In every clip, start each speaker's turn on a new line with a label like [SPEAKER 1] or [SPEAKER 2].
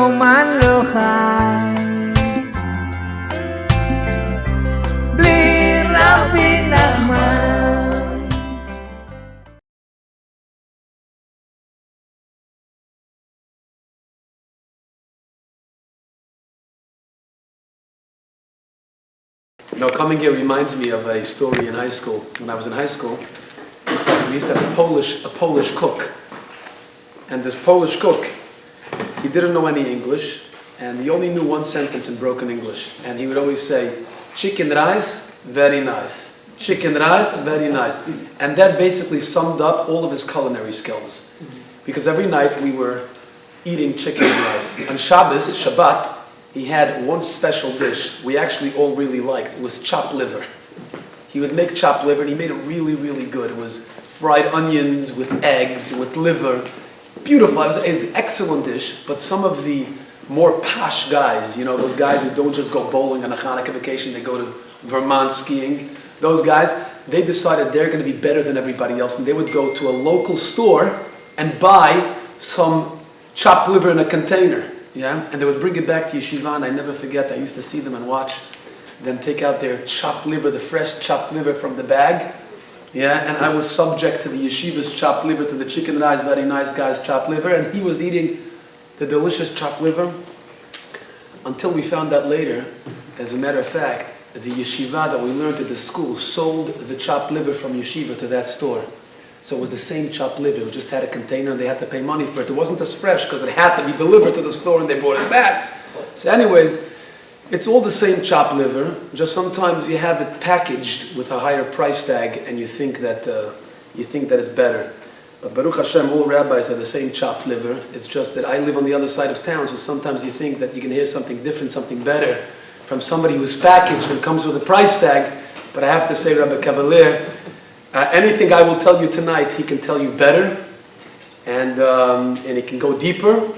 [SPEAKER 1] יומן לא חי בלי רבי נחמן.
[SPEAKER 2] You know, coming here reminds me of a story in high school. When I was in high school, we used to have a Polish cook. And this Polish cook, he didn't know any English, and he only knew one sentence in broken English. And he would always say, chicken rice, very nice. Chicken rice, very nice. And that basically summed up all of his culinary skills. Because every night we were eating chicken and rice. On Shabbos, Shabbat, he had one special dish we actually all really liked. It was chopped liver. He would make chopped liver, and he made it really, really good. It was fried onions with eggs, with liver. Beautiful. It was an excellent dish, but some of the more posh guys, you know, those guys who don't just go bowling on a Hanukkah vacation, they go to Vermont skiing, those guys, they decided they're going to be better than everybody else, and they would go to a local store and buy some chopped liver in a container. Yeah, and they would bring it back to yeshiva, and I never forget, I used to see them and watch them take out their chopped liver, the fresh chopped liver from the bag. Yeah, and I was subject to the yeshiva's chopped liver, to the chicken rice, very nice guy's chopped liver, and he was eating the delicious chopped liver until we found out later, as a matter of fact, the yeshiva that we learned at the school sold the chopped liver from yeshiva to that store. So it was the same chopped liver. It just had a container and they had to pay money for it. It wasn't as fresh because it had to be delivered to the store and they brought it back. So anyways, it's all the same chopped liver. Just sometimes you have it packaged with a higher price tag and you think that it's better. But Baruch Hashem, all rabbis are the same chopped liver. It's just that I live on the other side of town, so sometimes you think that you can hear something different, something better from somebody who's packaged and comes with a price tag. But I have to say, Rabbi Cavalier, anything I will tell you tonight, he can tell you better, and he can go deeper,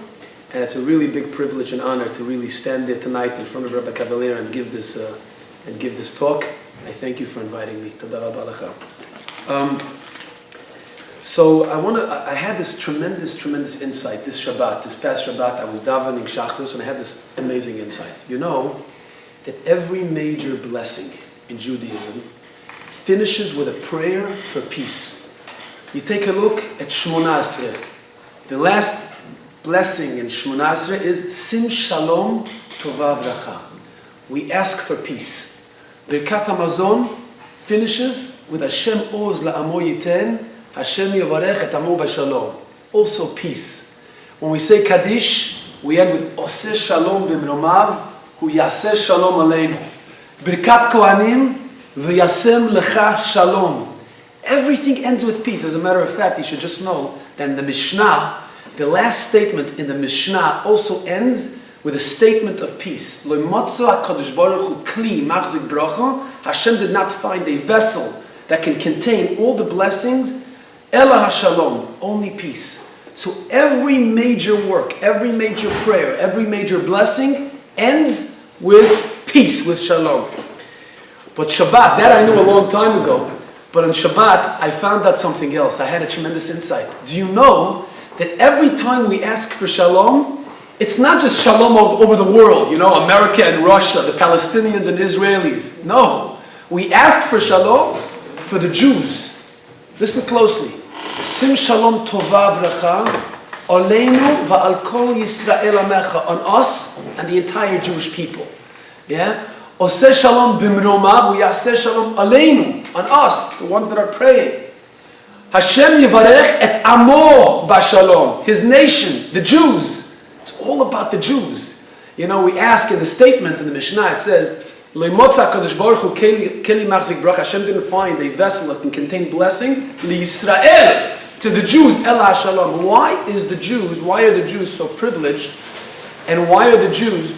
[SPEAKER 2] and it's a really big privilege and honor to really stand there tonight in front of Rabbi Cavalier and give this talk. I thank you for inviting me. Toda rabba lecha. So I had this tremendous insight this Shabbat, this past Shabbat. I was davening Shachris, and I had this amazing insight. You know that every major blessing in Judaism finishes with a prayer for peace. You take a look at Shmona Esrei. The last blessing in Shmona Esrei is Sim Shalom Tova V'racha. We ask for peace. Birkat HaMazon finishes with Hashem Oz La'amo Yiten, Hashem Yavarech et Amo B'Shalom. Also peace. When we say Kaddish, we end with Oseh Shalom B'mromav, Hu Yaseh Shalom Aleinu. Birkat Kohanim, V'yasem lecha shalom. Everything ends with peace. As a matter of fact, you should just know that in the Mishnah, the last statement in the Mishnah also ends with a statement of peace. Lo motzo HaKadosh Baruch Hu kli machzik bracha. Hashem did not find a vessel that can contain all the blessings. Ela hashalom, only peace. So every major work, every major prayer, every major blessing ends with peace, with shalom. But Shabbat, that I knew a long time ago, but on Shabbat, I found out something else. I had a tremendous insight. Do you know that every time we ask for shalom, it's not just shalom over the world, you know, America and Russia, the Palestinians and Israelis. No. We ask for shalom for the Jews. Listen closely. Sim shalom tova v'racha, aleinu va'al kol Yisrael amecha, on us and the entire Jewish people. Yeah? Oseh shalom b'mromav, Yaseh shalom aleinu, on us, the ones that are praying. Hashem yivarech et amo b'shalom, his nation, the Jews. It's all about the Jews. You know, we ask in the statement in the Mishnah, it says, Lo motza HaKadosh Baruch Hu keli machzik bracha. Hashem didn't find a vessel that can contain blessing. L'Yisrael, to the Jews, Ela shalom. Why are the Jews so privileged, and why are the Jews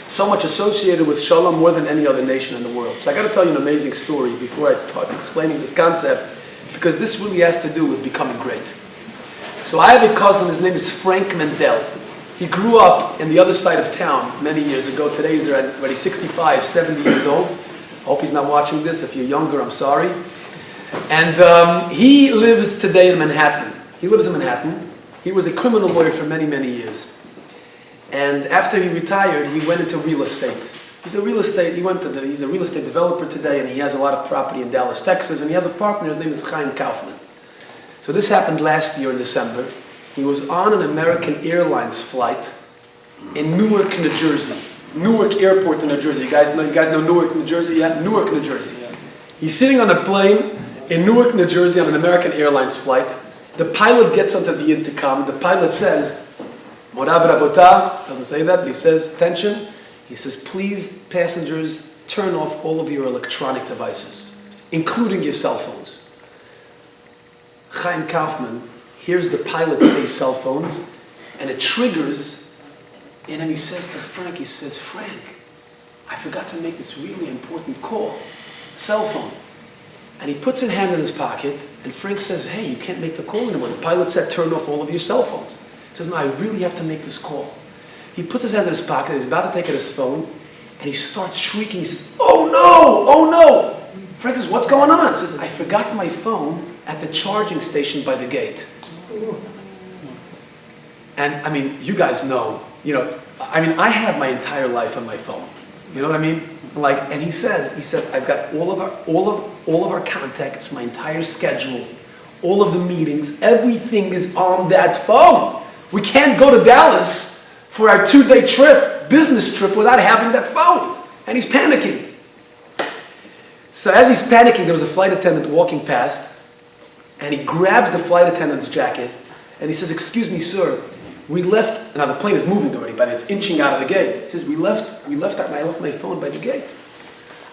[SPEAKER 2] so much associated with shalom more than any other nation in the world? So I got to tell you an amazing story before I start explaining this concept, because this really has to do with becoming great. So I have a cousin, his name is Frank Mendel. He grew up in the other side of town many years ago. Today he's already 65, 70 years old. I hope he's not watching this. If you're younger, I'm sorry. And he lives today in Manhattan. He lives in Manhattan. He was a criminal lawyer for many, many years. And after he retired, he went into real estate. He's a real estate developer today, and he has a lot of property in Dallas, Texas, and he has a partner, his name is Chaim Kaufman. So this happened last year in December. He was on an American Airlines flight in Newark, New Jersey. Newark Airport in New Jersey. You guys know Newark, New Jersey? Yeah? Newark, New Jersey. Yeah. He's sitting on a plane in Newark, New Jersey on an American Airlines flight. The pilot gets onto the intercom. The pilot says, Morav Rabota, doesn't say that, but he says, attention. He says, please, passengers, turn off all of your electronic devices, including your cell phones. Chaim Kaufman hears the pilot say cell phones, and it triggers in him. He says to Frank, Frank, I forgot to make this really important call. Cell phone. And he puts his hand in his pocket, and Frank says, hey, you can't make the call anymore. The pilot said, turn off all of your cell phones. He says, no, I really have to make this call. He puts his hand in his pocket, he's about to take out his phone, and he starts shrieking. He says, oh no, oh no. Frank says, what's going on? He says, I forgot my phone at the charging station by the gate. And I mean, you guys know, I have my entire life on my phone. You know what I mean? And he says, I've got all of our contacts, my entire schedule, all of the meetings, everything is on that phone. We can't go to Dallas for our 2-day trip, business trip, without having that phone. And he's panicking. So as he's panicking, there was a flight attendant walking past, and he grabs the flight attendant's jacket, and he says, excuse me, sir, we left, now the plane is moving already, but it's inching out of the gate. He says, I left my phone by the gate.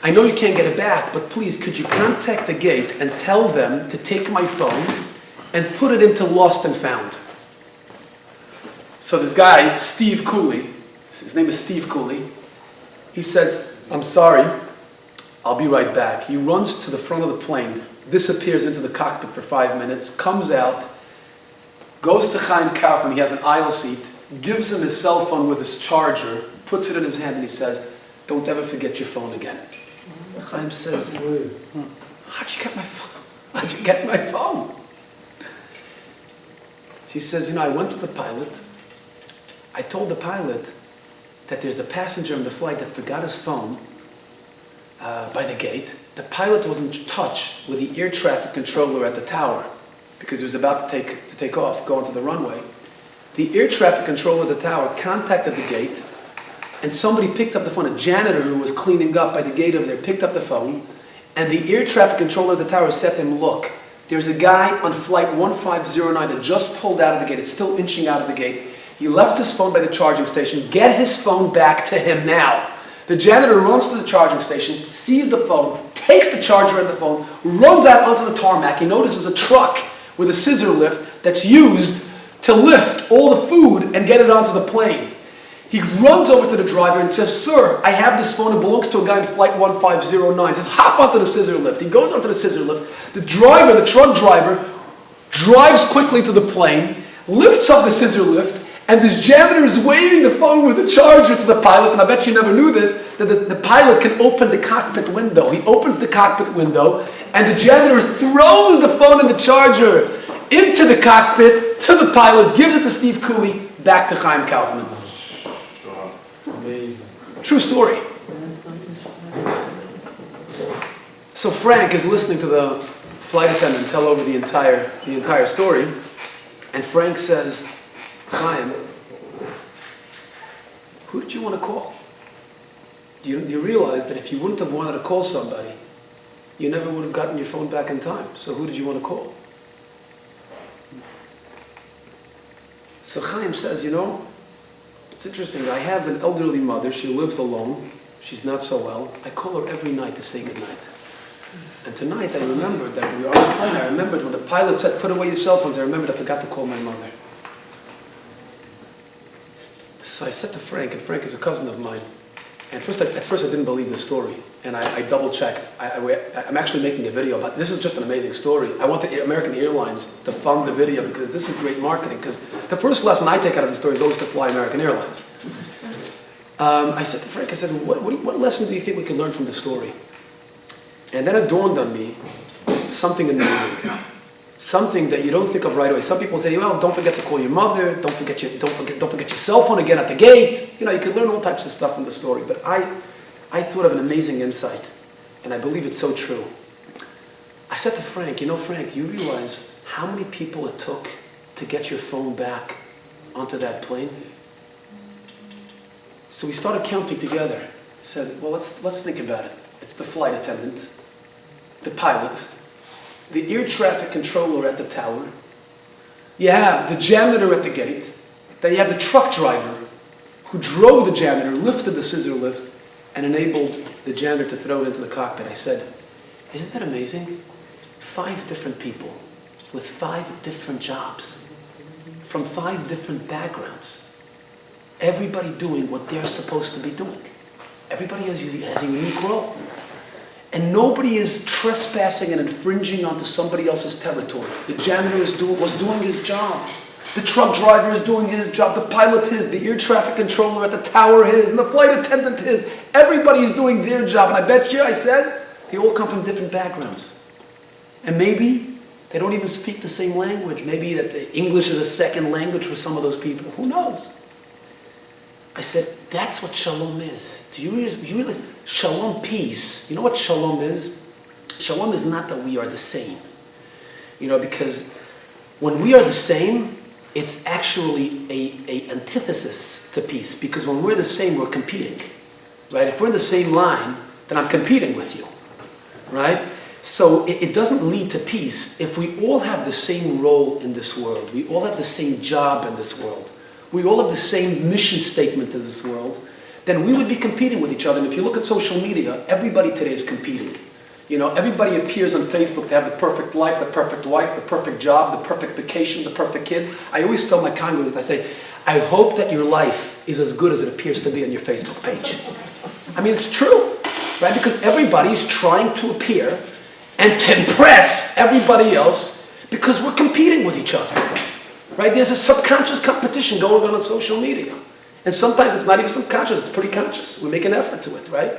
[SPEAKER 2] I know you can't get it back, but please, could you contact the gate and tell them to take my phone and put it into lost and found? So this guy, Steve Cooley, his name is Steve Cooley, he says, I'm sorry, I'll be right back. He runs to the front of the plane, disappears into the cockpit for 5 minutes, comes out, goes to Chaim Kaufman, he has an aisle seat, gives him his cell phone with his charger, puts it in his hand, and he says, don't ever forget your phone again. Chaim says, how'd you get my phone? How'd you get my phone? He says, I went to the pilot. I told the pilot that there's a passenger on the flight that forgot his phone by the gate. The pilot was in touch with the air traffic controller at the tower because he was about to take off, go onto the runway. The air traffic controller at the tower contacted the gate, and somebody picked up the phone. A janitor who was cleaning up by the gate over there picked up the phone, and the air traffic controller at the tower said to him, look, there's a guy on flight 1509 that just pulled out of the gate. It's still inching out of the gate. He left his phone by the charging station. Get his phone back to him now. The janitor runs to the charging station, sees the phone, takes the charger and the phone, runs out onto the tarmac. He notices a truck with a scissor lift that's used to lift all the food and get it onto the plane. He runs over to the driver and says, sir, I have this phone. It belongs to a guy in flight 1509. He says, hop onto the scissor lift. He goes onto the scissor lift. The truck driver, drives quickly to the plane, lifts up the scissor lift, and this janitor is waving the phone with the charger to the pilot, and I bet you never knew this, that the pilot can open the cockpit window. He opens the cockpit window, and the janitor throws the phone and the charger into the cockpit, to the pilot, gives it to Steve Cooley, back to Chaim Kaufman. Amazing. True story. So Frank is listening to the flight attendant tell over the entire story, and Frank says, Chaim, who did you want to call? You realize that if you wouldn't have wanted to call somebody, you never would have gotten your phone back in time. So who did you want to call? So Chaim says, it's interesting. I have an elderly mother. She lives alone. She's not so well. I call her every night to say goodnight. And tonight I remembered that we were on the plane. I remembered when the pilot said, put away your cell phones. I remembered I forgot to call my mother. So I said to Frank, and Frank is a cousin of mine. And at first I didn't believe the story. And I double-checked. I'm actually making a video about this. Is just an amazing story. I want the American Airlines to fund the video because this is great marketing. Because the first lesson I take out of the story is always to fly American Airlines. I said to Frank, what lesson do you think we can learn from the story? And then it dawned on me something amazing. something that you don't think of right away. Some people say, well, don't forget to call your mother, don't forget your cell phone again at the gate. You could learn all types of stuff from the story. But I thought of an amazing insight, and I believe it's so true. I said to Frank, Frank, you realize how many people it took to get your phone back onto that plane? So we started counting together. Said, well, let's think about it. It's the flight attendant, the pilot, the air traffic controller at the tower. You have the janitor at the gate. Then you have the truck driver who drove the janitor, lifted the scissor lift, and enabled the janitor to throw it into the cockpit. I said, isn't that amazing? 5 different people with 5 different jobs from 5 different backgrounds. Everybody doing what they're supposed to be doing. Everybody has a unique role. And nobody is trespassing and infringing onto somebody else's territory. The janitor was doing his job. The truck driver is doing his job. The pilot his. The air traffic controller at the tower his. And the flight attendant his. Everybody is doing their job. And I bet you, I said, they all come from different backgrounds. And maybe they don't even speak the same language. Maybe that English is a second language for some of those people. Who knows? I said, that's what shalom is. Do you realize shalom, peace? You know what shalom is? Shalom is not that we are the same. Because when we are the same, it's actually a antithesis to peace. Because when we're the same, we're competing. Right? If we're in the same line, then I'm competing with you. Right? So it doesn't lead to peace if we all have the same role in this world. We all have the same job in this world. We all have the same mission statement in this world, then we would be competing with each other. And if you look at social media, everybody today is competing. Everybody appears on Facebook to have the perfect life, the perfect wife, the perfect job, the perfect vacation, the perfect kids. I always tell my congregants, I say, I hope that your life is as good as it appears to be on your Facebook page. I mean, it's true, right? Because everybody's trying to appear and to impress everybody else because we're competing with each other. Right? There's a subconscious competition going on social media. And sometimes it's not even subconscious, it's pretty conscious. We make an effort to it, right?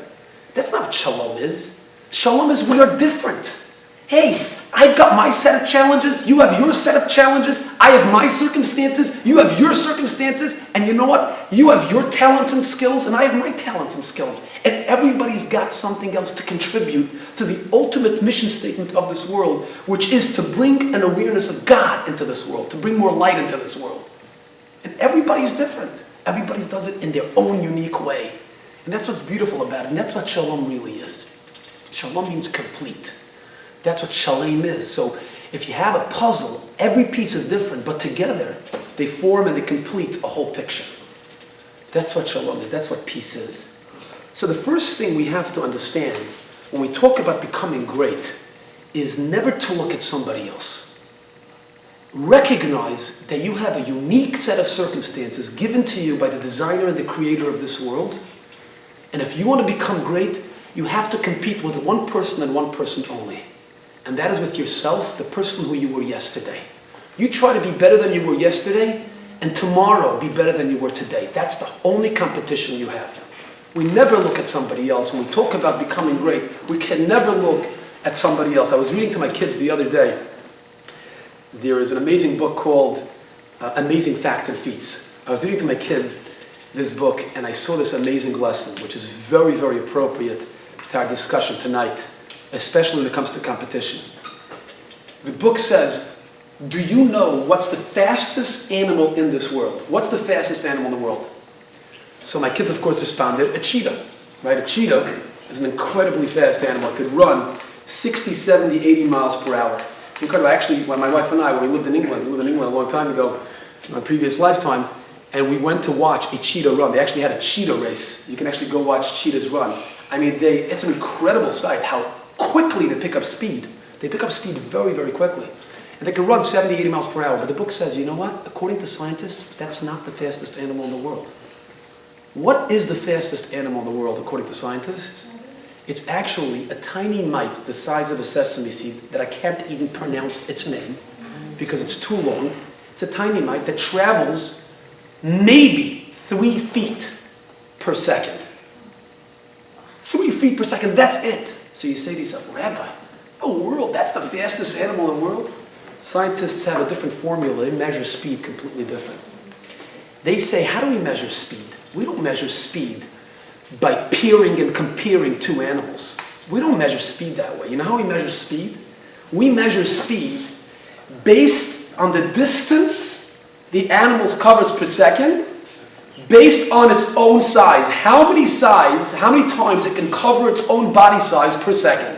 [SPEAKER 2] That's not what shalom is. Shalom is we are different. Hey, I've got my set of challenges, you have your set of challenges, I have my circumstances, you have your circumstances, and you know what? You have your talents and skills, and I have my talents and skills. And everybody's got something else to contribute to the ultimate mission statement of this world, which is to bring an awareness of God into this world, to bring more light into this world. And everybody's different. Everybody does it in their own unique way. And that's what's beautiful about it, and that's what shalom really is. Shalom means complete. That's what shalom is. So if you have a puzzle, every piece is different, but together they form and they complete a whole picture. That's what shalom is. That's what peace is. So the first thing we have to understand when we talk about becoming great is never to look at somebody else. Recognize that you have a unique set of circumstances given to you by the designer and the creator of this world. And if you want to become great, you have to compete with one person and one person only. And that is with yourself, the person who you were yesterday. You try to be better than you were yesterday, and tomorrow be better than you were today. That's the only competition you have. We never look at somebody else. When we talk about becoming great, we can never look at somebody else. I was reading to my kids the other day. There is an amazing book called Amazing Facts and Feats. I was reading to my kids this book, and I saw this amazing lesson, which is very, very appropriate to our discussion tonight, especially when it comes to competition. The book says, do you know what's the fastest animal in this world? What's the fastest animal in the world? So my kids, of course, responded, a cheetah. Right? A cheetah is an incredibly fast animal. It could run 60, 70, 80 miles per hour. Incredible. Actually, when my wife and I, when we lived in England a long time ago, in my previous lifetime, and we went to watch a cheetah run. They actually had a cheetah race. You can actually go watch cheetahs run. I mean, it's an incredible sight how quickly they pick up speed. They pick up speed very, very quickly. And they can run 70, 80 miles per hour. But the book says, you know what? According to scientists, that's not the fastest animal in the world. What is the fastest animal in the world, according to scientists? It's actually a tiny mite the size of a sesame seed that I can't even pronounce its name because it's too long. It's a tiny mite that travels maybe 3 feet per second. 3 feet per second, that's it. So you say to yourself, Rabbi, oh world, that's the fastest animal in the world? Scientists have a different formula. They measure speed completely different. They say, how do we measure speed? We don't measure speed by peering and comparing two animals. We don't measure speed that way. You know how we measure speed? We measure speed based on the distance the animal covers per second, based on its own size. How many times it can cover its own body size per second.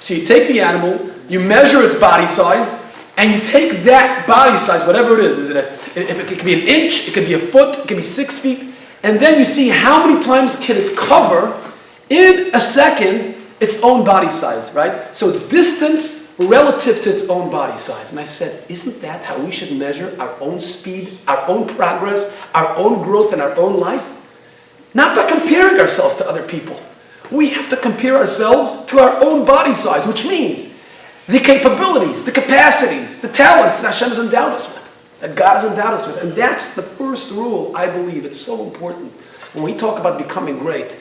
[SPEAKER 2] So you take the animal, you measure its body size, and you take that body size, whatever it is if it could be an inch, it could be a foot, it could be 6 feet, and then you see how many times can it cover in a second its own body size, right? So it's distance relative to its own body size. And I said, isn't that how we should measure our own speed, our own progress, our own growth in our own life? Not by comparing ourselves to other people. We have to compare ourselves to our own body size, which means the capabilities, the capacities, the talents that Hashem has endowed us with, that God has endowed us with. And that's the first rule, I believe. It's so important. When we talk about becoming great,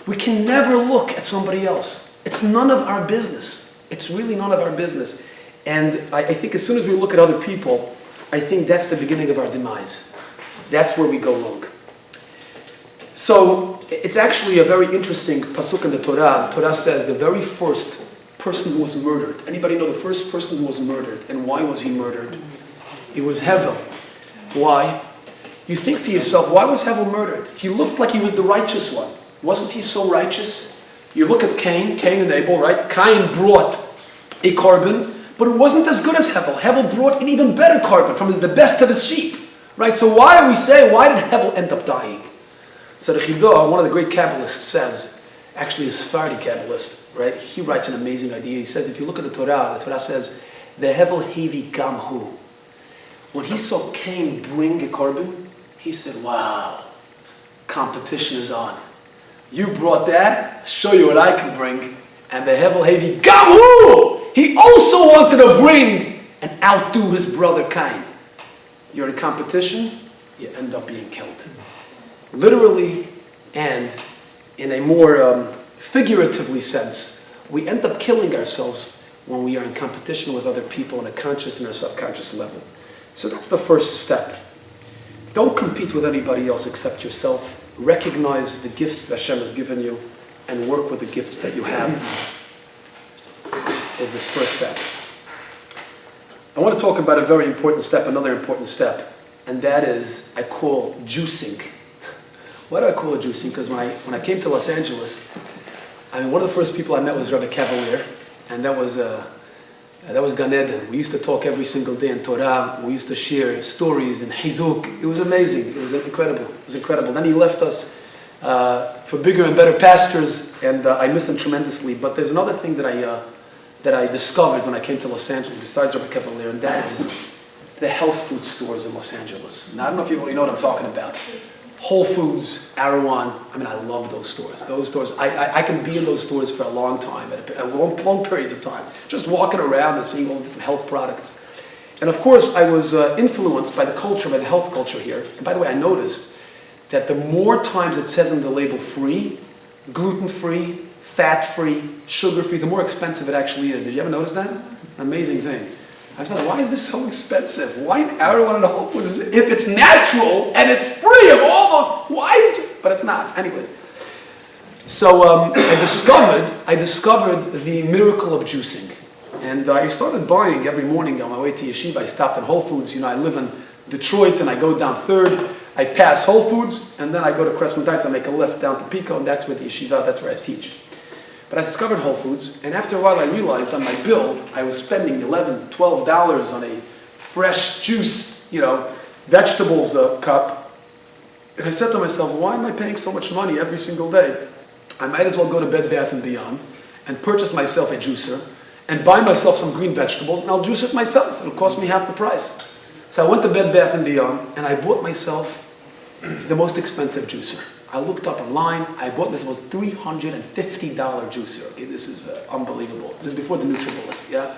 [SPEAKER 2] we can never look at somebody else. It's none of our business. It's really none of our business. And I think as soon as we look at other people, I think that's the beginning of our demise. That's where we go wrong. So it's actually a very interesting pasuk in the Torah. The Torah says the very first person who was murdered. Anybody know the first person who was murdered? And why was he murdered? It was Hevel. Why? You think to yourself, why was Hevel murdered? He looked like he was the righteous one. Wasn't he so righteous? You look at Cain and Abel, right? Cain brought a carbon, but it wasn't as good as Hevel. Hevel brought an even better carbon from the best of his sheep, right? So why did Hevel end up dying? So the Chidah, one of the great Kabbalists, says, actually a Sephardi Kabbalist, right? He writes an amazing idea. He says, if you look at the Torah says, the Hevel hevi gamhu. When he saw Cain bring a carbon, he said, wow, competition is on. You brought that, show you what I can bring. And the Hevel hevi gamhu. He also wanted to bring and outdo his brother Cain. You're in competition, you end up being killed. Literally, and in a more figuratively sense, we end up killing ourselves when we are in competition with other people on a conscious and a subconscious level. So that's the first step. Don't compete with anybody else except yourself. Recognize the gifts that Hashem has given you and work with the gifts that you have is this first step. I want to talk about a very important step, another important step, and that is I call juicing. Why do I call it juicing? Because when I came to Los Angeles, one of the first people I met was Rabbi Cavalier, and that was Gan Eden. We used to talk every single day in Torah. We used to share stories and Chizuk. It was amazing. It was incredible. Then he left us for bigger and better pastures, and I miss him tremendously. But there's another thing that I discovered when I came to Los Angeles, besides Rabbi Cavalier, and that is the health food stores in Los Angeles. Now, I don't know if you already know what I'm talking about. Whole Foods, Erewhon. I love those stores. Those stores, I can be in those stores for a long time, at long periods of time, just walking around and seeing all the different health products. And of course, I was influenced by the culture, by the health culture here. And by the way, I noticed that the more times it says on the label free, gluten-free, fat-free, sugar-free, the more expensive it actually is. Did you ever notice that? An amazing thing. I was like, why is this so expensive? Why Erewhon and Whole Foods? If it's natural and it's free of all those, why is it? But it's not. Anyways. So I discovered the miracle of juicing. And I started buying every morning on my way to yeshiva. I stopped at Whole Foods. I live in Detroit and I go down 3rd. I pass Whole Foods and then I go to Crescent Heights. I make a left down to Pico, and that's where the yeshiva, that's where I teach. But I discovered Whole Foods, and after a while I realized on my bill I was spending $11, $12 on a fresh juice, vegetables cup. And I said to myself, why am I paying so much money every single day? I might as well go to Bed Bath & Beyond and purchase myself a juicer and buy myself some green vegetables, and I'll juice it myself. It'll cost me half the price. So I went to Bed Bath & Beyond, and I bought myself the most expensive juicer. I looked up online. I bought myself a $350 juicer. Okay, this is unbelievable. This is before the NutriBullet, yeah?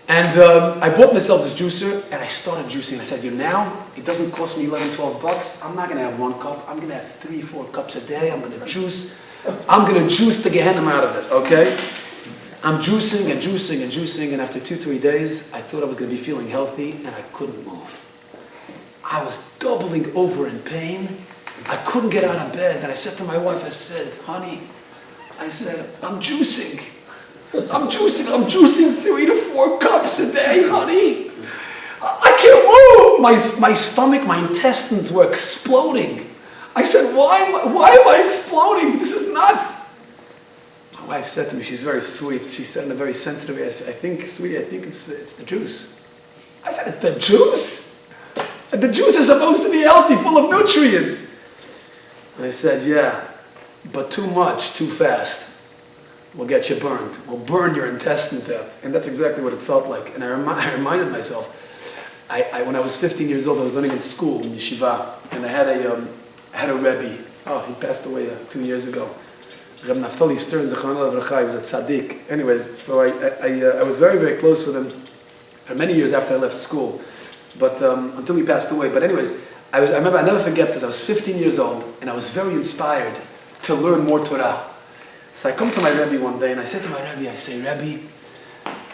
[SPEAKER 2] And I bought myself this juicer, and I started juicing. I said, now, it doesn't cost me $11, $12. I'm not going to have 1 cup. I'm going to have 3, 4 cups a day. I'm going to juice. I'm going to juice the Gehenna out of it, okay? I'm juicing and juicing and juicing, and after 2-3 days, I thought I was going to be feeling healthy, and I couldn't move. I was doubling over in pain. I couldn't get out of bed, and I said to my wife, I said, honey, I said, I'm juicing 3 to 4 cups a day, honey. I can't move. My stomach, my intestines were exploding. I said, why am I exploding? This is nuts. My wife said to me, she's very sweet. She said in a very sensitive way, I said, sweetie, I think it's the juice. I said, it's the juice? And the juice is supposed to be healthy, full of nutrients. And I said, yeah, but too much, too fast will get you burned. Will burn your intestines out. And that's exactly what it felt like. And I reminded myself, when I was 15 years old, I was learning in school, in yeshiva, and I had a Rebbe. Oh, he passed away 2 years ago. Reb Naftali Stern, Zechanallah Avracha, he was a tzaddik. Anyways, so I was very, very close with him for many years after I left school, but until he passed away. But anyways, I remember, I never forget this, I was 15 years old, and I was very inspired to learn more Torah. So I come to my Rebbe one day, and I said to my Rebbe, I say, Rebbe,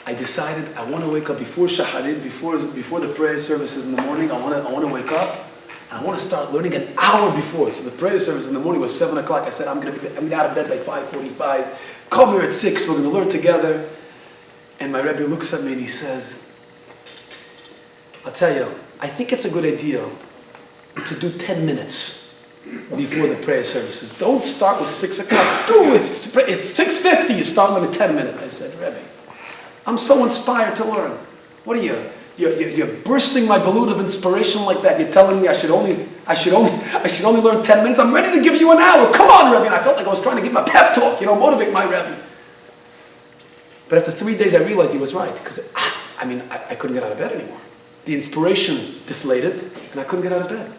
[SPEAKER 2] I decided I want to wake up before Shacharit, before the prayer services in the morning. I want to wake up, and I want to start learning an hour before. So the prayer service in the morning was 7 o'clock. I said, I'm going to be out of bed by 5:45. Come here at 6. We're going to learn together. And my Rebbe looks at me and he says, I'll tell you, I think it's a good idea to do 10 minutes before the prayer services. Don't start with 6 o'clock. Do it. It's 6:50. You start with 10 minutes. I said, Rebbe, I'm so inspired to learn. What are you? You're bursting my balloon of inspiration like that. You're telling me I should only learn 10 minutes. I'm ready to give you an hour. Come on, Rebbe. And I felt like I was trying to give him a pep talk, motivate my Rebbe. But after 3 days, I realized he was right, because I couldn't get out of bed anymore. The inspiration deflated, and I couldn't get out of bed.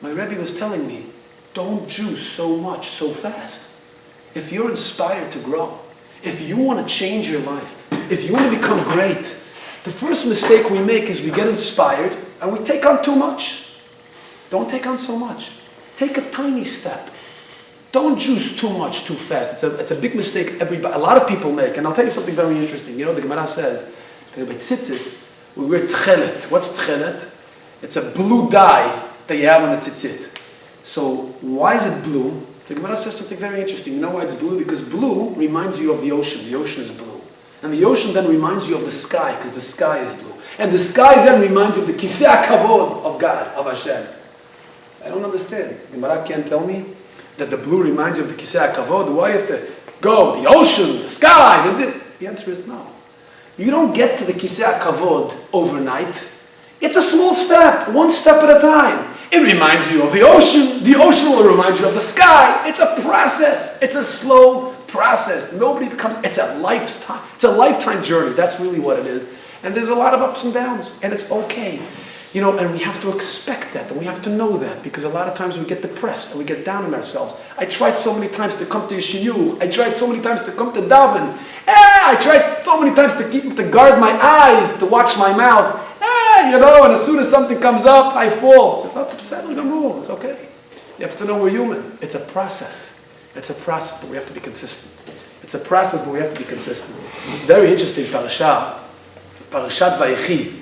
[SPEAKER 2] My Rebbe was telling me, don't juice so much so fast. If you're inspired to grow, if you want to change your life, if you want to become great, the first mistake we make is we get inspired and we take on too much. Don't take on so much. Take a tiny step. Don't juice too much too fast. It's a big mistake a lot of people make. And I'll tell you something very interesting. The Gemara says that by tzitzis, we wear tchelet. What's tchelet? It's a blue dye that you have on the tzitzit. So why is it blue? The Gemara says something very interesting. You know why it's blue? Because blue reminds you of the ocean. The ocean is blue. And the ocean then reminds you of the sky, because the sky is blue. And the sky then reminds you of the kisei kavod of God, of Hashem. I don't understand. The Gemara can't tell me that the blue reminds you of the kisei kavod. Why do you have to go, the ocean, the sky, and this? The answer is no. You don't get to the kisei kavod overnight. It's a small step, one step at a time. It reminds you of the ocean. The ocean will remind you of the sky. It's a process. It's a slow process. It's a lifetime. It's a lifetime journey. That's really what it is. And there's a lot of ups and downs, and it's okay. And we have to expect that, and we have to know that, because a lot of times we get depressed and we get down on ourselves. I tried so many times to come to Yeshiyuh. I tried so many times to come to Daven. I tried so many times to guard my eyes, to watch my mouth. And as soon as something comes up, I fall. It's okay. You have to know we're human. It's a process. It's a process, but we have to be consistent. It's a process, but we have to be consistent. It's very interesting, Parashat Vayechi.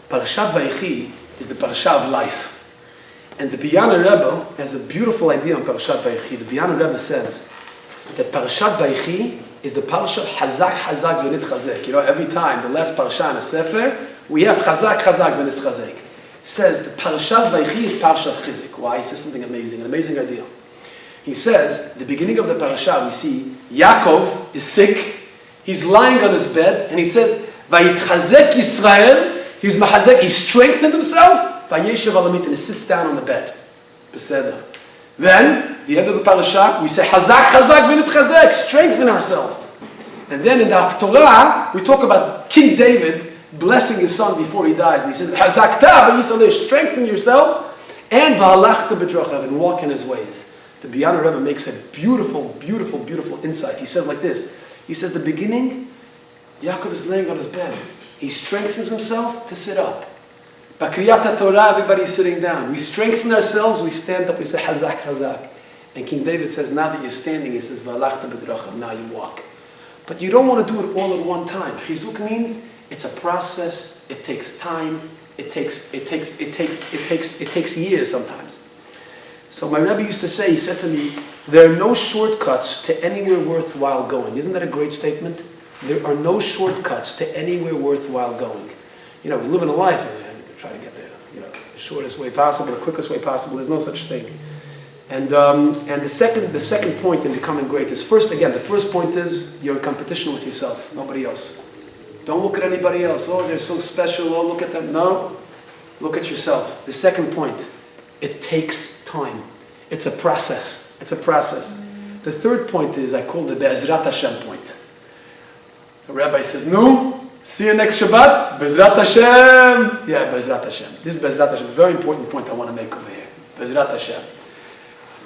[SPEAKER 2] Parashat Vayechi is the parasha of life. And the Biyana Rebbe has a beautiful idea on Parashat Vayechi. The Biyana Rebbe says that Parashat Vayechi is the parasha Hazak, Hazak, V'nit Chazek. Every time, the last parasha in a Sefer, we have Chazak, Chazak, V'nit Chazek. Says the Parashat Vayechi is parasha of Chizik. Why? He says something amazing, an amazing idea. He says, the beginning of the parasha, we see Yaakov is sick. He's lying on his bed, and he says, Vayitchazek Yisrael. He strengthened himself. Vayeshev alamit, and he sits down on the bed. Beseder. Then, the end of the parasha, we say, Hazak, Hazak, V'nit Chazek, strengthen ourselves. And then in the Haftorah, we talk about King David blessing his son before he dies. And he says, Hazakta v'yisalish, strengthen yourself, and v'halachta b'drachav, and walk in his ways. The Biyana Rebbe makes a beautiful, beautiful, beautiful insight. He says like this. He says, the beginning, Yaakov is laying on his bed. He strengthens himself to sit up. Bakriyat Torah, everybody's sitting down. We strengthen ourselves, we stand up, we say, Hazak, Hazak. And King David says, now that you're standing, he says, v'halachta b'drachav, now you walk. But you don't want to do it all at one time. Chizuk means it's a process. It takes time. It takes years sometimes. So my Rebbe used to say, he said to me, there are no shortcuts to anywhere worthwhile going. Isn't that a great statement? There are no shortcuts to anywhere worthwhile going. You know, we live in a life and try to get there, you know, the shortest way possible, the quickest way possible. There's no such thing. And the second point in becoming great is, the first point is you're in competition with yourself, nobody else. Don't look at anybody else. Oh, they're so special. Oh, look at them. No, look at yourself. The second point, it takes time. It's a process. It's a process. The third point is, I call the Be'ezrat Hashem point. The rabbi says, no, see you next Shabbat. Be'ezrat Hashem. Yeah, Be'ezrat Hashem. This is Be'ezrat Hashem. Very important point I want to make over here. Be'ezrat Hashem.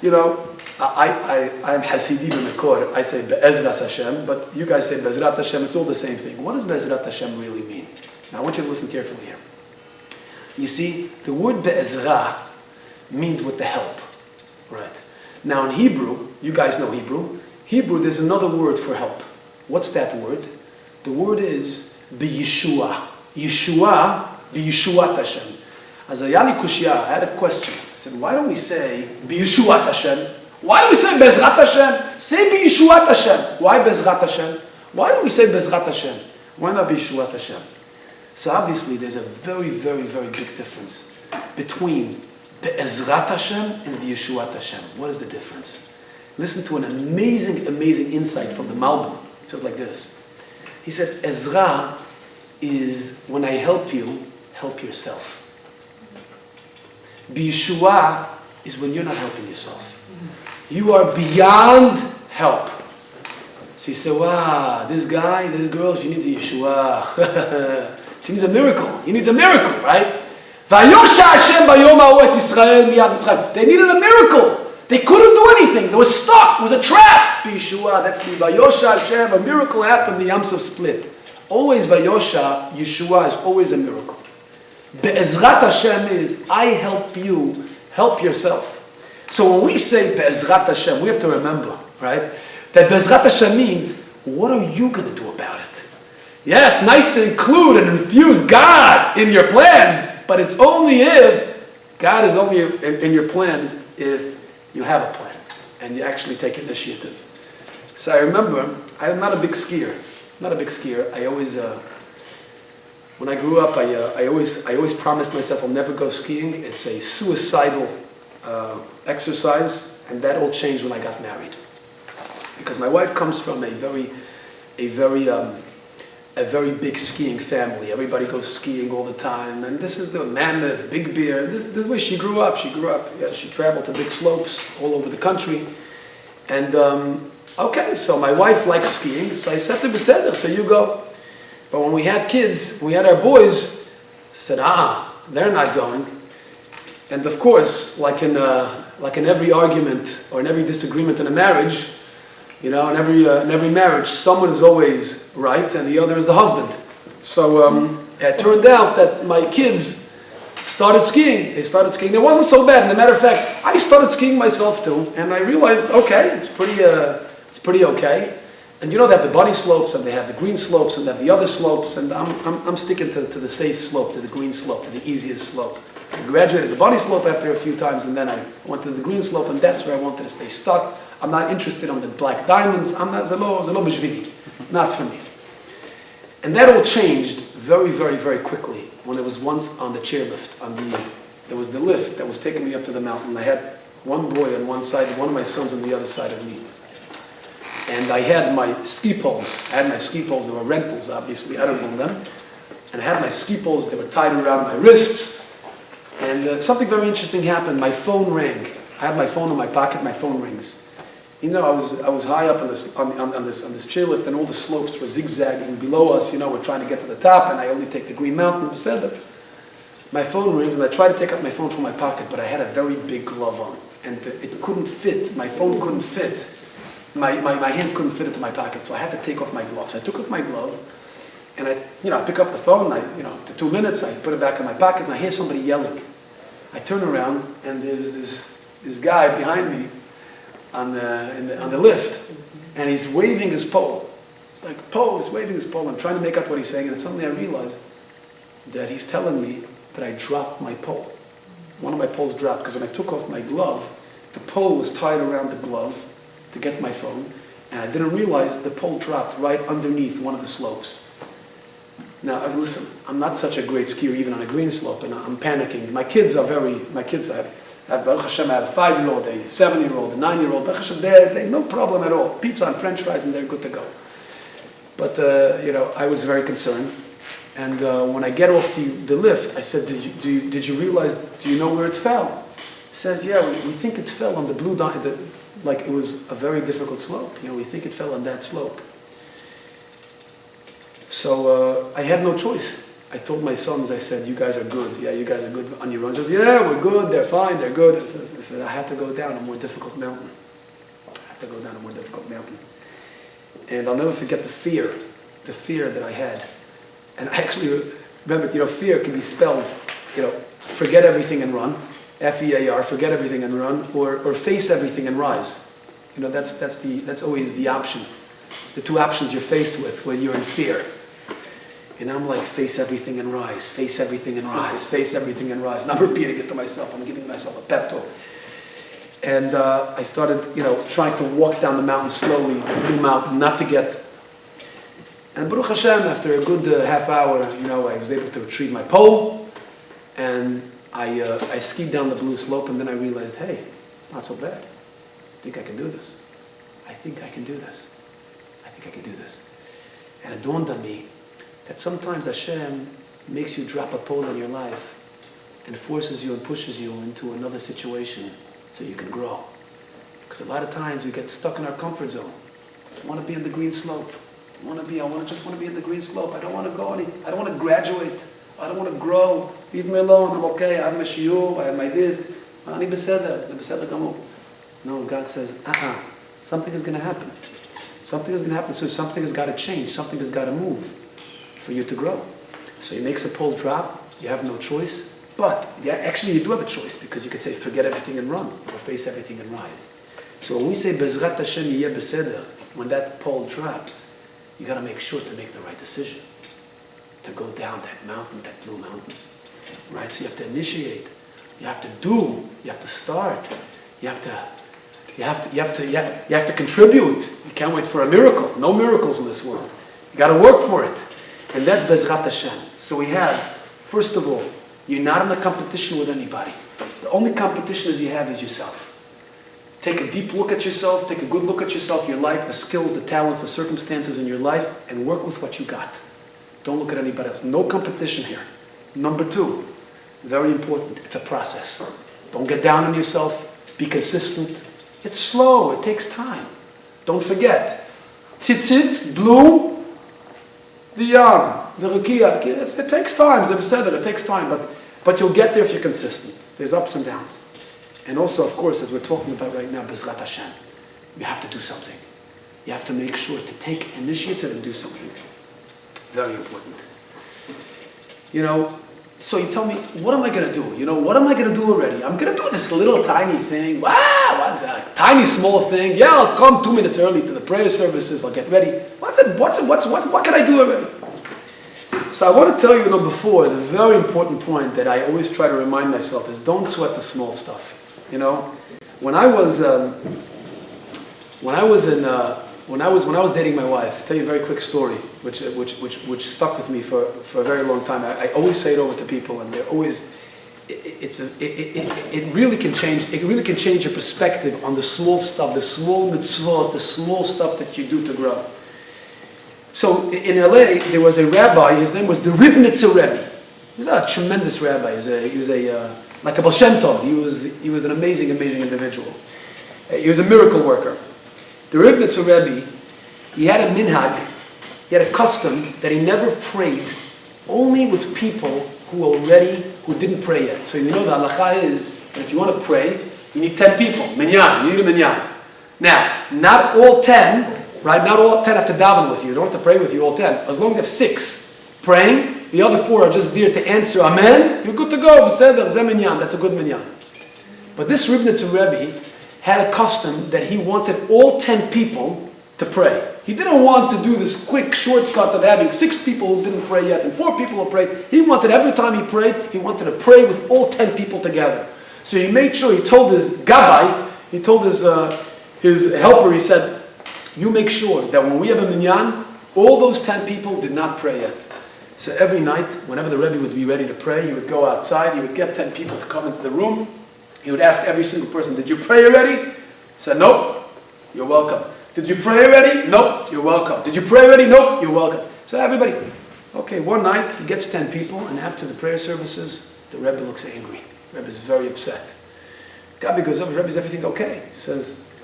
[SPEAKER 2] You know, I'm Hasidim in the Kor. I say Be'ezras Hashem, but you guys say Be'ezrat Hashem. It's all the same thing. What does Be'ezrat Hashem really mean? Now I want you to listen carefully here. You see, the word Be'ezra means with the help. Right. Now in Hebrew, you guys know Hebrew. Hebrew, there's another word for help. What's that word? The word is B'Yeshua. Yeshua, B'Yeshuat Hashem. As a Yali Kushya, I had a question. I said, why don't we say B'Yeshuat Hashem? Why do we say Bezrat Hashem? Say B'Yeshuat Hashem. Why Bezrat Hashem? Why do we say Bezrat Hashem? Why not B'Yeshuat Hashem? So obviously there's a very, very, very big difference between Be'ezrat Hashem and B'Yeshuat Hashem. What is the difference? Listen to an amazing, amazing insight from the Malbim. He says like this. He said, Ezra is when I help you, help yourself. B'Yeshua is when you're not helping yourself. You are beyond help. So you say, wow, this guy, this girl, she needs a Yeshua. She needs a miracle. He needs a miracle, right? Vayosha Hashem bayom ha'u et Yisrael miyad Mitzrayim. They needed a miracle. They couldn't do anything. They were stuck. It was a trap. B'Yeshua, that's me. Vayosha Hashem, a miracle happened. The Yam Suf split. Always Vayosha, Yeshua is always a miracle. Be'ezrat Hashem is, I help you, help yourself. So when we say Be'ezrat Hashem, we have to remember, right? That Be'ezrat Hashem means, what are you going to do about it? Yeah, it's nice to include and infuse God in your plans, but it's only if God is only in your plans if you have a plan and you actually take initiative. So I remember, I'm not a big skier. I always, when I grew up, I always promised myself I'll never go skiing. It's a suicidal exercise, and that all changed when I got married. Because my wife comes from a very big skiing family. Everybody goes skiing all the time, and this is the Mammoth, Big Bear. This is the way she grew up. Yeah, she traveled to big slopes all over the country, and okay, so my wife likes skiing, so I said to Beseder, so you go. But when we had kids, we had our boys, said, they're not going. And of course, like in every argument or in every disagreement in a marriage, you know, in every marriage, someone is always right and the other is the husband. So it turned out that my kids started skiing. They started skiing. It wasn't so bad. And as a matter of fact, I started skiing myself too, and I realized, okay, it's pretty okay. And you know, they have the bunny slopes, and they have the green slopes, and they have the other slopes, and I'm sticking to the safe slope, to the green slope, to the easiest slope. I graduated the bunny slope after a few times, and then I went to the green slope, and that's where I wanted to stay stuck. I'm not interested in the black diamonds. I'm not zelo b'shvili. It's not for me. And that all changed very, very, very quickly when I was once on the chairlift. There was the lift that was taking me up to the mountain. I had one boy on one side, one of my sons on the other side of me. And I had my ski poles. They were rentals, obviously. I don't own them. And I had my ski poles. They were tied around my wrists. And something very interesting happened. My phone rang. I had my phone in my pocket. My phone rings. You know, I was high up on this chairlift, and all the slopes were zigzagging below us. You know, we're trying to get to the top, and I only take the Green Mountain. My phone rings, and I tried to take out my phone from my pocket, but I had a very big glove on, and it couldn't fit. My phone couldn't fit. My hand couldn't fit into my pocket, so I had to take off my glove. So I took off my glove, and I pick up the phone. After 2 minutes, I put it back in my pocket, and I hear somebody yelling. I turn around, and there's this guy behind me on the lift, and he's waving his pole. like pole, he's waving his pole. I'm trying to make out what he's saying, and suddenly I realized that he's telling me that I dropped my pole. One of my poles dropped, because when I took off my glove, the pole was tied around the glove to get my phone, and I didn't realize the pole dropped right underneath one of the slopes. Now, listen, I'm not such a great skier, even on a green slope, and I'm panicking. My kids, I have Baruch Hashem, I have a 5-year-old, a 7-year-old, a 9-year-old. Baruch Hashem, they no problem at all. Pizza and French fries, and they're good to go. But, I was very concerned. And when I get off the lift, I said, did you realize, do you know where it fell? He says, yeah, we think it fell on the blue diamond, like it was a very difficult slope. We think it fell on that slope. So I had no choice. I told my sons, I said, you guys are good. Yeah, you guys are good on your own. They said, yeah, we're good, they're fine, they're good. I said, I had to go down a more difficult mountain. And I'll never forget the fear that I had. And I actually remember, fear can be spelled, forget everything and run, F-E-A-R, forget everything and run, or face everything and rise. That's always the option. The two options you're faced with when you're in fear. And I'm like, face everything and rise, face everything and rise, face everything and rise. And I'm repeating it to myself. I'm giving myself a pep talk. And I started, trying to walk down the mountain slowly, the blue mountain, not to get... And Baruch Hashem, after a good half hour, I was able to retrieve my pole. And I skied down the blue slope, and then I realized, hey, it's not so bad. I think I can do this. And it dawned on me that sometimes Hashem makes you drop a pole in your life and forces you and pushes you into another situation so you can grow. Because a lot of times we get stuck in our comfort zone. I want to be on the green slope. I just want to be in the green slope. I don't want to go I don't want to graduate. I don't want to grow. Leave me alone. I'm okay. I have my shiur. I have my this. Ani beseder. It's beseder gamur. No, God says, something is going to happen. So something has got to change. Something has got to move for you to grow. So he makes a pole drop. You have no choice. But actually you do have a choice, because you could say, forget everything and run, or face everything and rise. So when we say, Bezrat Hashem yeh beseder, when that pole drops, you got to make sure to make the right decision. To go down that mountain, that blue mountain. Right? So you have to initiate. You have to do. You have to start. You have to contribute. You can't wait for a miracle. No miracles in this world. You got to work for it. And that's Bezrat Hashem. So we have, first of all, you're not in a competition with anybody. The only competition you have is yourself. Take a deep look at yourself, take a good look at yourself, your life, the skills, the talents, the circumstances in your life, and work with what you got. Don't look at anybody else. No competition here. Number 2, very important, it's a process. Don't get down on yourself. Be consistent. It's slow. It takes time. Don't forget. Tzitzit, blue, the yam, the rukia. It takes time. It takes time, but you'll get there if you're consistent. There's ups and downs. And also, of course, as we're talking about right now, Bezrat Hashem, you have to do something. You have to make sure to take initiative and do something. Very important. So you tell me, what am I going to do? What am I going to do already? I'm going to do this little tiny thing. Wow, what's that? Tiny, small thing. Yeah, I'll come 2 minutes early to the prayer services. I'll get ready. What can I do already? So I want to tell you, number 4, the very important point that I always try to remind myself is, don't sweat the small stuff. When I was dating my wife, I'll tell you a very quick story, which stuck with me for a very long time. I always say it over to people, and they're always, it really can change. It really can change your perspective on the small stuff, the small mitzvot, the small stuff that you do to grow. So in LA, there was a rabbi. His name was the Ribnitzer Rebbe. He was a tremendous rabbi. He was like a Baal Shem Tov. He was an amazing individual. He was a miracle worker. The Ribnitzer Rebbe, he had a minhag, he had a custom that he never prayed, only with people who didn't pray yet. So the halacha is that if you want to pray, you need 10 people. Minyan, you need a minyan. Now, not all 10, right? Not all 10 have to daven with you. You don't have to pray with you, all 10. As long as you have 6 praying, the other 4 are just there to answer amen, you're good to go. Beseder, zeh minyan, that's a good minyan. But this Ribnitzer Rebbe had a custom that he wanted all 10 people to to pray. He didn't want to do this quick shortcut of having 6 people who didn't pray yet and 4 people who prayed. He wanted, every time he prayed, he wanted to pray with all 10 people together. So he made sure, he told his gabbai, he told his helper, he said, you make sure that when we have a minyan, all those 10 people did not pray yet. So every night, whenever the Rebbe would be ready to pray, he would go outside, he would get 10 people to come into the room. He would ask every single person, did you pray already? He said, nope, you're welcome. Did you pray already? Nope, you're welcome. Did you pray already? Nope, you're welcome. So everybody, okay, one night he gets 10 people, and after the prayer services, the Rebbe looks angry. The Rebbe is very upset. Gabi goes over, Rebbe, is everything okay? He says,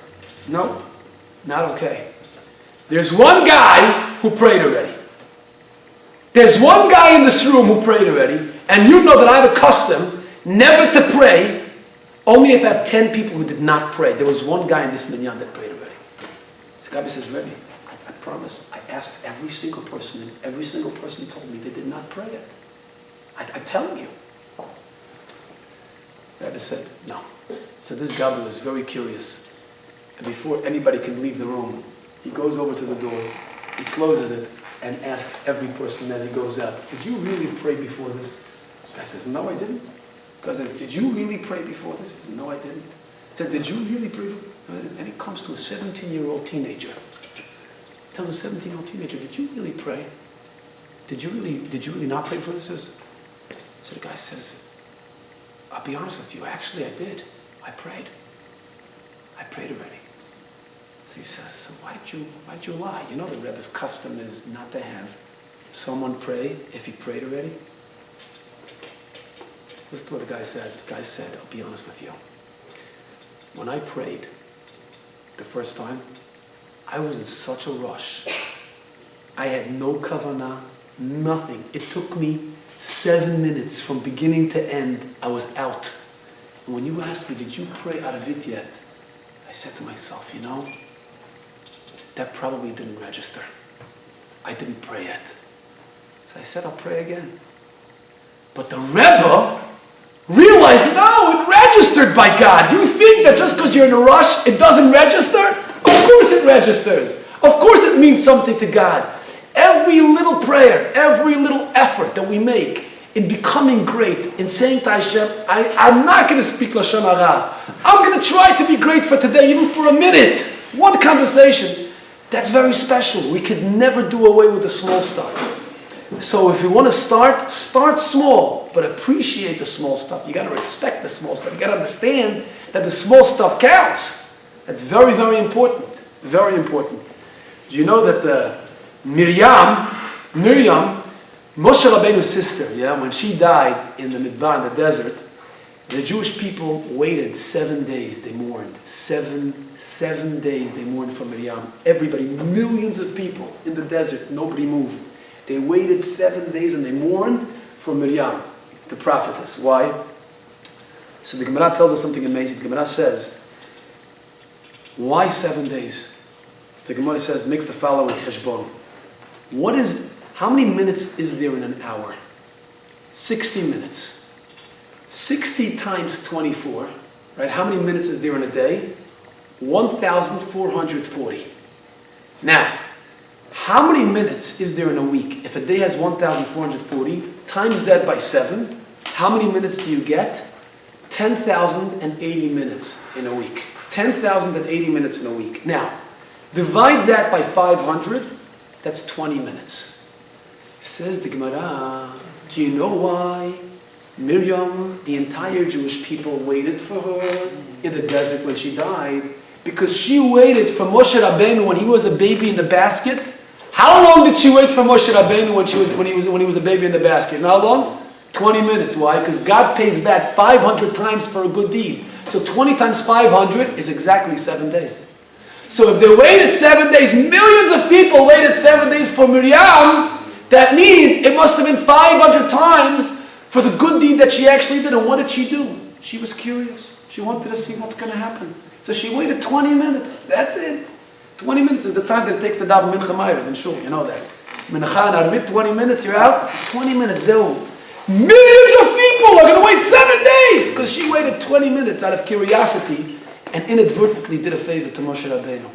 [SPEAKER 2] no, not okay. There's one guy who prayed already. There's one guy in this room who prayed already, and you know that I have a custom never to pray, only if I have 10 people who did not pray. There was one guy in this minyan that prayed already. So Gabi says, Rebbe, I promise, I asked every single person, and every single person told me they did not pray yet. I'm telling you. Rebbe said, no. So this Gabi was very curious. And before anybody can leave the room, he goes over to the door, he closes it, and asks every person as he goes out, did you really pray before this? The guy says, no, I didn't. The guy says, did you really pray before this? He says, no, I didn't. He said, did you really pray? And he comes to a 17-year-old teenager. He tells a 17-year-old teenager, did you really pray? Did you really not pray before this? So the guy says, I'll be honest with you, actually I did. I prayed. I prayed already. So he says, so why did you lie? You know the Rebbe's custom is not to have someone pray if he prayed already. Listen to what the guy said. The guy said, I'll be honest with you. When I prayed the first time, I was in such a rush. I had no kavanah, nothing. It took me 7 minutes from beginning to end. I was out. And when you asked me, did you pray out of it yet? I said to myself, you know, that probably didn't register. I didn't pray yet. So I said, I'll pray again. But the Rebbe realized, no, it registered by God. You think that just because you're in a rush, it doesn't register? Of course it registers. Of course it means something to God. Every little prayer, every little effort that we make in becoming great, in saying to Hashem, I'm not going to speak Lashon Hara. I'm going to try to be great for today, even for a minute. One conversation. That's very special. We could never do away with the small stuff. So if you want to start small, but appreciate the small stuff. You got to respect the small stuff. You got to understand that the small stuff counts. That's very, very important. Very important. Do you know that Miriam, Moshe Rabbeinu's sister, when she died in the Midbar, in the desert, the Jewish people waited 7 days. They mourned. Seven days they mourned for Miriam. Everybody, millions of people in the desert, nobody moved. They waited 7 days and they mourned for Miriam, the prophetess. Why? So the Gemara tells us something amazing. The Gemara says, why 7 days? So the Gemara says, makes the following cheshbon. How many minutes is there in an hour? 60 minutes. 60 times 24, right? How many minutes is there in a day? 1,440. Now, how many minutes is there in a week? If a day has 1,440, times that by 7, how many minutes do you get? 10,080 minutes in a week. 10,080 minutes in a week. Now, divide that by 500, that's 20 minutes. Says the Gemara, do you know why Miriam, the entire Jewish people, waited for her in the desert when she died? Because she waited for Moshe Rabbeinu when he was a baby in the basket. How long did she wait for Moshe Rabbeinu when he was a baby in the basket? And how long? 20 minutes. Why? Because God pays back 500 times for a good deed. So 20 times 500 is exactly 7 days. So if they waited 7 days, millions of people waited 7 days for Miriam, that means it must have been 500 times for the good deed that she actually did. And what did she do? She was curious. She wanted to see what's going to happen. So she waited 20 minutes. That's it. 20 minutes is the time that it takes to daven mincha ma'ariv in shul. You know that. Mincha and arvit, 20 minutes, you're out. 20 minutes, zero. Millions of people are going to wait 7 days because she waited 20 minutes out of curiosity and inadvertently did a favor to Moshe Rabbeinu.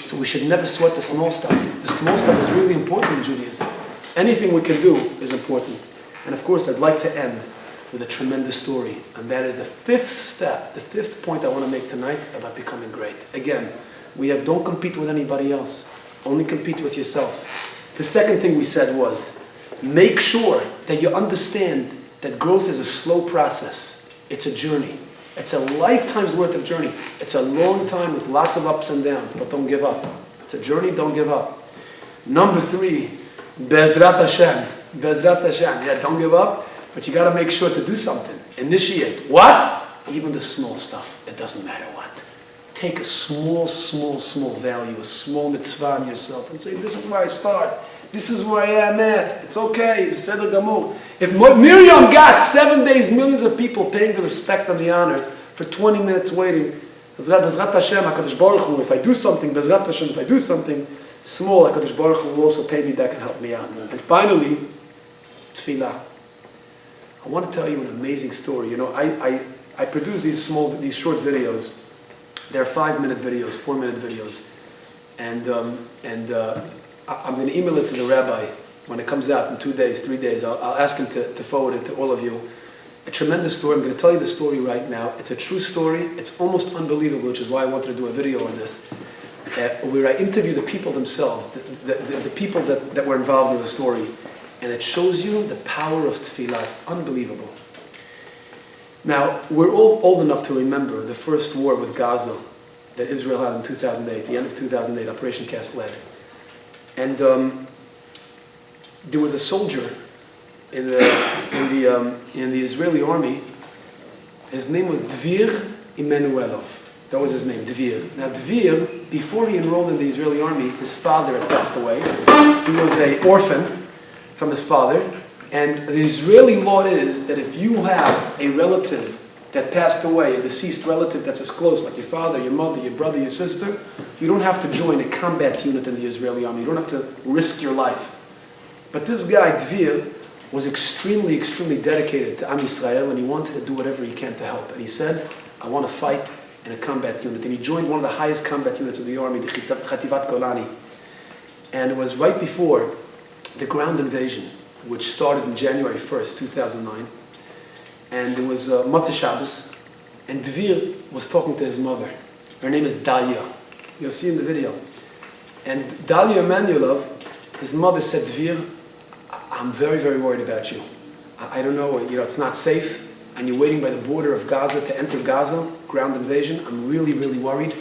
[SPEAKER 2] So we should never sweat the small stuff. The small stuff is really important in Judaism. Anything we can do is important. And of course, I'd like to end with a tremendous story. And that is the fifth step, the fifth point I want to make tonight about becoming great. Again, don't compete with anybody else. Only compete with yourself. The second thing we said was, make sure that you understand that growth is a slow process. It's a journey. It's a lifetime's worth of journey. It's a long time with lots of ups and downs, but don't give up. It's a journey, don't give up. Number 3, Bezrat Hashem. Bezrat Hashem. Yeah, don't give up, but you got to make sure to do something. Initiate. What? Even the small stuff. It doesn't matter what. Take a small value, a small mitzvah on yourself and say, this is where I start. This is where I am at. It's okay. Seder Gamur. If Miriam got 7 days, millions of people paying the respect and the honor for 20 minutes waiting, Bezrat Hashem, HaKadosh Baruch Hu, if I do something, Bezrat Hashem, if I do something small, HaKadosh Baruch Hu will also pay me back and help me out. And finally, tefillah. I want to tell you an amazing story. You know, I produce these short videos. They're 5-minute videos, 4-minute videos. And I'm going to email it to the rabbi when it comes out in 2 days, 3 days. I'll ask him to forward it to all of you. A tremendous story. I'm going to tell you the story right now. It's a true story. It's almost unbelievable, which is why I wanted to do a video on this, where I interview the people themselves, the people that were involved in the story. And it shows you the power of tefillah. It's unbelievable. Now, we're all old enough to remember the first war with Gaza that Israel had in 2008, the end of 2008, Operation Cast Lead. And there was a soldier in the Israeli army. His name was Dvir Immanuelov. That was his name, Dvir. Now, Dvir, before he enrolled in the Israeli army, his father had passed away. He was an orphan from his father. And the Israeli law is that if you have a relative that passed away, a deceased relative that's as close, like your father, your mother, your brother, your sister, you don't have to join a combat unit in the Israeli army. You don't have to risk your life. But this guy, Dvir, was extremely dedicated to Am Yisrael, and he wanted to do whatever he can to help. And he said, I want to fight in a combat unit. And he joined one of the highest combat units of the army, the Chativat Golani. And it was right before the ground invasion, which started on January 1st, 2009. And there was Motzei Shabbos, and Dvir was talking to his mother. Her name is Dalia. You'll see in the video. And Dalia Emanuelov, his mother said, Dvir, I'm very worried about you. I don't know, it's not safe, and you're waiting by the border of Gaza to enter Gaza, ground invasion. I'm really worried.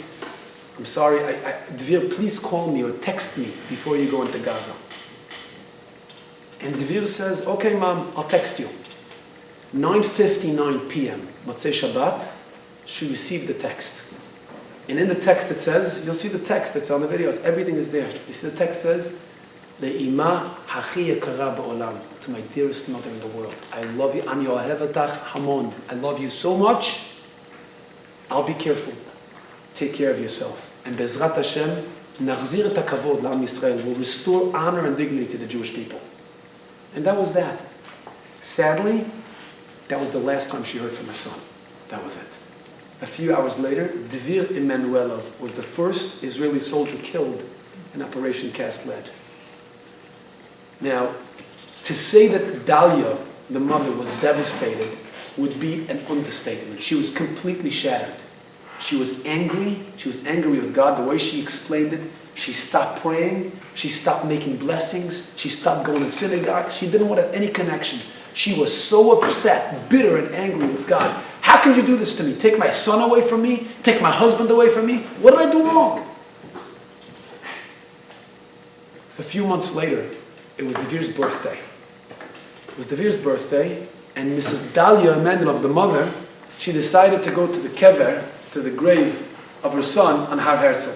[SPEAKER 2] I'm sorry. Dvir, please call me or text me before you go into Gaza. And Dvir says, okay, Mom, I'll text you. 9:59 p.m., Motzei Shabbat, she received the text. And in the text it says, you'll see the text, it's on the video, everything is there. You see the text says, Le'ima hachi yekara ba'olam, to my dearest mother in the world. I love you, ani ohevetach hamon. I love you so much. I'll be careful. Take care of yourself. And Bezrat Hashem, nachzir et hakavod la'am Yisrael, will restore honor and dignity to the Jewish people. And that was that. Sadly, that was the last time she heard from her son. That was it. A few hours later, Dvir Immanuelov was the first Israeli soldier killed in Operation Cast Lead. Now, to say that Dalia, the mother, was devastated would be an understatement. She was completely shattered. She was angry. She was angry with God. The way she explained it, she stopped praying. She stopped making blessings. She stopped going to synagogue. She didn't want to have any connection. She was so upset, bitter and angry with God. How can you do this to me? Take my son away from me? Take my husband away from me? What did I do wrong? A few months later, it was Dvir's birthday. It was Dvir's birthday, and Mrs. Dalia Emanuelov, the mother, she decided to go to the kever, to the grave of her son on Har Herzl.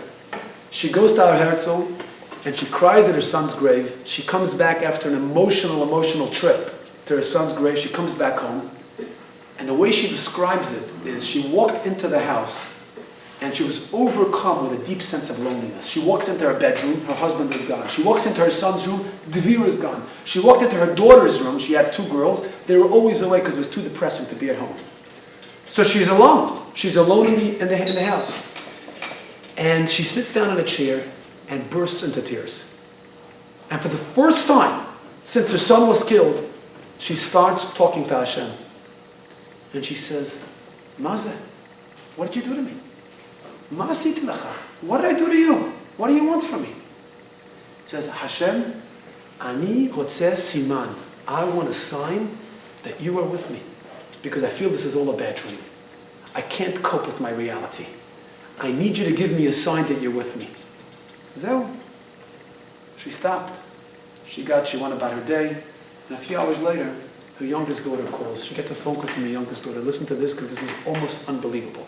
[SPEAKER 2] She goes to Har Herzl, and she cries at her son's grave. She comes back after an emotional trip to her son's grave. She comes back home, and the way she describes it is she walked into the house, and she was overcome with a deep sense of loneliness. She walks into her bedroom, her husband is gone. She walks into her son's room, Dvir is gone. She walked into her daughter's room, she had 2 girls. They were always away because it was too depressing to be at home. So she's alone. She's alone in the house. And she sits down in a chair, and bursts into tears. And for the first time since her son was killed, she starts talking to Hashem. And she says, Mazeh, what did you do to me? Ma asiti lecha? What did I do to you? What do you want from me? It says, Hashem, ani rotzeh siman. I want a sign that you are with me, because I feel this is all a bad dream. I can't cope with my reality. I need you to give me a sign that you're with me. Zeu. She stopped. She went about her day, and a few hours later, her youngest daughter calls. She gets a phone call from her youngest daughter. Listen to this, because this is almost unbelievable.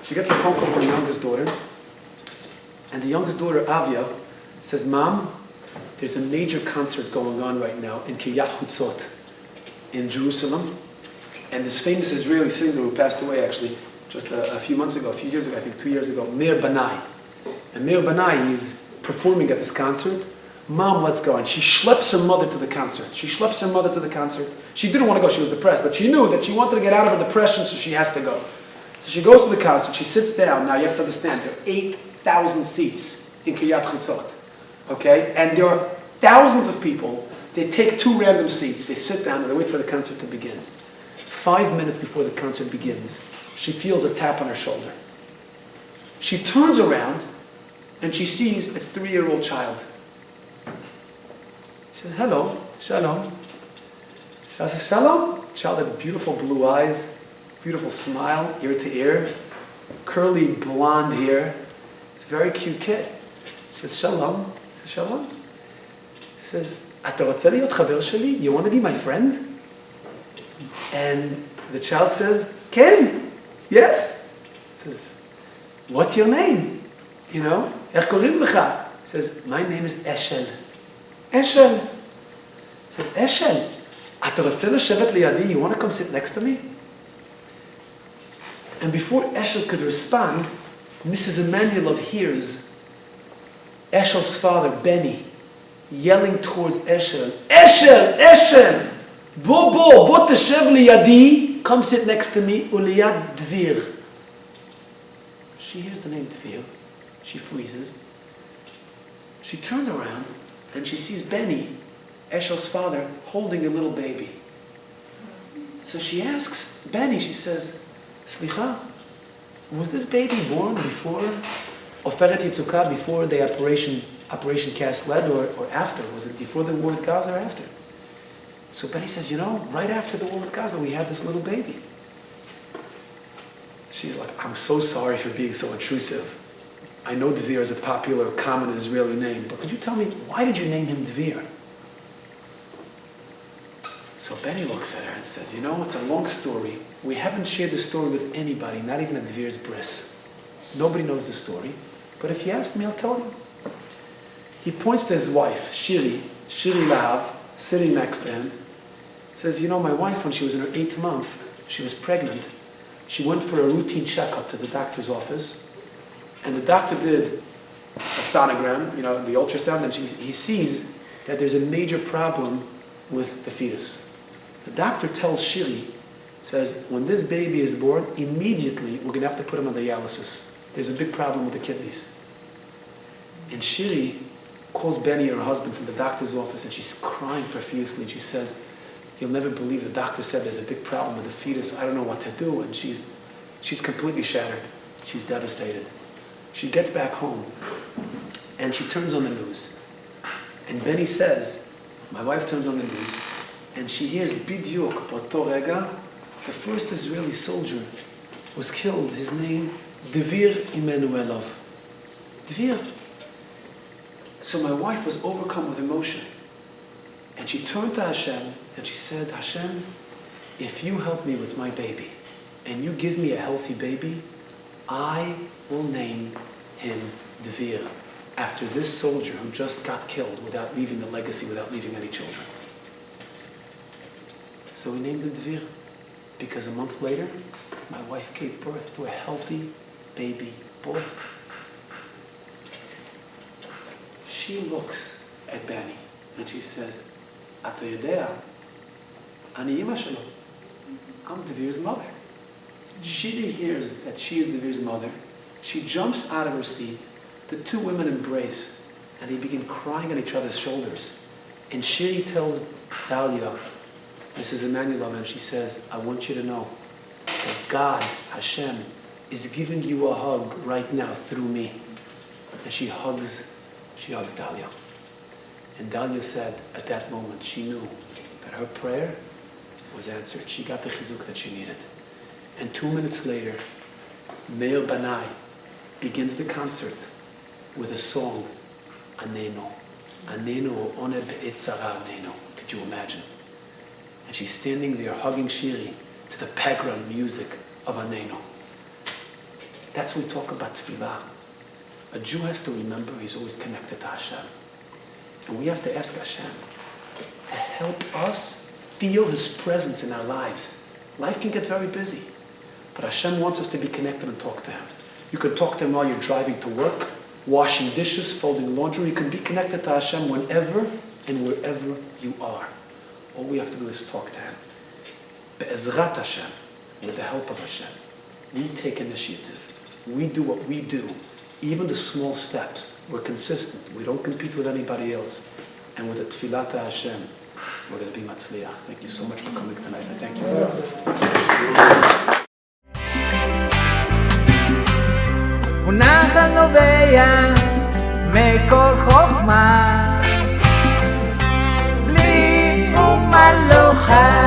[SPEAKER 2] She gets a phone call from her youngest daughter, and the youngest daughter, Avia, says, Mom, there's a major concert going on right now in Kiryat Chutzot in Jerusalem, and this famous Israeli singer who passed away actually just a few years ago, I think 2 years ago, Meir Banai. And Meir Banai, he's performing at this concert. Mom, let's go. And she schleps her mother to the concert. She didn't want to go, she was depressed, but she knew that she wanted to get out of her depression, so she has to go. So she goes to the concert, she sits down. Now you have to understand, there are 8,000 seats in Kiryat Chutzot. Okay? And there are thousands of people. They take 2 random seats, they sit down and they wait for the concert to begin. 5 minutes before the concert begins, she feels a tap on her shoulder. She turns around and she sees a 3-year-old child. She says, hello, shalom. She says, shalom. Child had beautiful blue eyes, beautiful smile, ear to ear, curly blonde hair. It's a very cute kid. She says, shalom. He says, shalom. He says, אתה רוצה להיות חבר שלי? You want to be my friend? And the child says, כן, yes. He says, what's your name? You know, איך קוראים לך? He says, my name is Eshel. Eshel. He says, Eshel, אתה רוצה לשבת לידי? You want to come sit next to me? And before Eshel could respond, Mrs. Emanuelov hears Eshel's father, Benny, yelling towards Eshel, Eshel, Eshel, bוא תשב לידי, come sit next to me, ולيד דביר. She hears the name Dvir. She freezes. She turns around and she sees Benny, Eshel's father, holding a little baby. So she asks Benny, she says, Slicha, was this baby born before Oferet Yitzukah, before the Operation Cast Lead, or after? Was it before the war with Gaza or after? So Benny says, you know, right after the war with Gaza, we had this little baby. She's like, I'm so sorry for being so intrusive. I know Dvir is a popular, common Israeli name, but could you tell me, why did you name him Dvir? So Benny looks at her and says, you know, it's a long story. We haven't shared the story with anybody, not even at Dvir's bris. Nobody knows the story, but if you ask me, I'll tell you. He points to his wife, Shiri Lahav, sitting next to him. Says, you know, my wife, when she was in her 8th month, she was pregnant. She went for a routine checkup to the doctor's office, and the doctor did a sonogram, you know, the ultrasound, and he sees that there's a major problem with the fetus. The doctor tells Shiri, says, when this baby is born, immediately we're going to have to put him on dialysis. There's a big problem with the kidneys. And Shiri calls Benny, her husband, from the doctor's office, and she's crying profusely, and she says, you'll never believe the doctor said there's a big problem with the fetus. I don't know what to do. And she's completely shattered. She's devastated. She gets back home and she turns on the news. And Benny says, my wife turns on the news and she hears Bidyuk Bato Rega, the first Israeli soldier was killed. His name, Dvir Emanuelov. Dvir. So my wife was overcome with emotion. And she turned to Hashem and she said, Hashem, if you help me with my baby and you give me a healthy baby, I will name him Dvir, after this soldier who just got killed without leaving a legacy, without leaving any children. So we named him Dvir because a month later, my wife gave birth to a healthy baby boy. She looks at Benny and she says, אתה יודע, אני אמא שלו. I'm Dvir's mother. She hears that she is Dvir's mother. She jumps out of her seat, The two women embrace, and they begin crying on each other's shoulders. And Shiri tells Dalia, Mrs. Emanuelov, and she says, I want you to know that God, Hashem, is giving you a hug right now through me. And she hugs Dalia. And Dalia said, at that moment, she knew that her prayer was answered. She got the chizuk that she needed. And 2 minutes later, Meir Banai begins the concert with a song, Aneno. Aneno, one be'etzara Aneno. Could you imagine? And she's standing there hugging Shiri to the background music of Aneno. That's when we talk about tefillah. A Jew has to remember he's always connected to Hashem. And we have to ask Hashem to help us feel His presence in our lives. Life can get very busy, but Hashem wants us to be connected and talk to Him. You can talk to Him while you're driving to work, washing dishes, folding laundry. You can be connected to Hashem whenever and wherever you are. All we have to do is talk to Him. Be'ezrat Hashem, with the help of Hashem, we take initiative. We do what we do. Even the small steps, we're consistent. We don't compete with anybody else. And with the tefillah to Hashem, we're going to be matzliach. Thank you so much for coming tonight. And thank you for listening.
[SPEAKER 1] ונחל נובע מכל חוכמה בלי ומלוכה